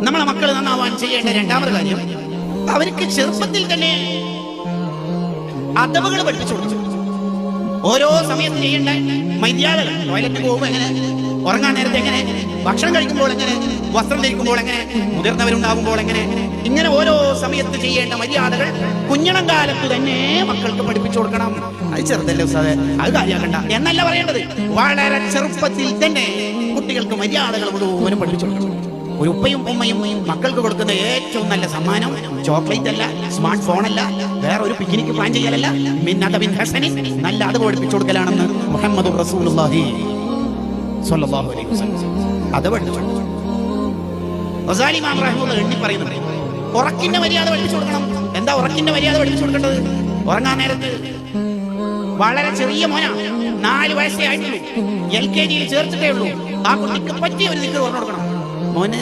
നമ്മളെ മക്കൾ നന്നാവാൻ ചെയ്യേണ്ട രണ്ടാമത് കാര്യം, അവർക്ക് ചെറുപ്പത്തിൽ തന്നെ അദബുകൾ പഠിപ്പിച്ചു കൊടുക്കും. ഓരോ സമയത്ത് ചെയ്യേണ്ട മര്യാദകൾ, ടോയ്ലറ്റിൽ പോകുമ്പോൾ എങ്ങനെ, ഉറങ്ങാൻ നേരത്തെ എങ്ങനെ, ഭക്ഷണം കഴിക്കുമ്പോൾ എങ്ങനെ, വസ്ത്രം ധരിക്കുമ്പോൾ എങ്ങനെ, മുതിർന്നവരുണ്ടാകുമ്പോൾ എങ്ങനെ, ഇങ്ങനെ ഓരോ സമയത്ത് ചെയ്യേണ്ട മര്യാദകൾ കുഞ്ഞണം കാലത്ത് തന്നെ മക്കൾക്ക് പഠിപ്പിച്ചു കൊടുക്കണം. അത് ചെറുതല്ലേ ഉസ്താദേ, അത് കാര്യമാക്കണ്ട എന്നല്ല പറയേണ്ടത്. വളരെ ചെറുപ്പത്തിൽ തന്നെ കുട്ടികൾക്ക് മര്യാദകൾ മുഴുവനും പഠിപ്പിച്ചു കൊടുക്കണം. ഒരു ഉപ്പയും ഉമ്മയും മക്കൾക്ക് കൊടുക്കുന്ന ഏറ്റവും നല്ല സമ്മാനം ചോക്ലേറ്റ് അല്ല, സ്മാർട്ട് ഫോൺ അല്ല, വേറെ ഒരു പിക്നിക്ക് പ്ലാൻ ചെയ്യലല്ല, നല്ല അത് പഠിപ്പിച്ചു കൊടുക്കലാണെന്ന് മുഹമ്മദ് റസൂലുള്ളാഹി സ്വല്ലല്ലാഹു അലൈഹി വസല്ലം അത് പഠിപ്പിച്ചു. ഗസാലി ഇമാം റഹിമഹുല്ലാഹ് എണ്ണി പറയുന്നുണ്ട്, ഉറക്കിന്റെ മര്യാദ പഠിപ്പിച്ചു കൊടുക്കണം. എന്താ ഉറക്കിന്റെ മര്യാദ പഠിപ്പിച്ചു കൊടുക്കേണ്ടത്? ഉറങ്ങാൻ നേരത്ത് വളരെ ചെറിയ മോനാ, 4 വയസ്സേ ആയിട്ടുള്ളൂ, LKG ചേർത്തിട്ടേ ഉള്ളൂ, ആ കുട്ടിക്ക് പറ്റിയ ഒരു ദിക്ർ പറഞ്ഞു കൊടുക്കണം. മോനെ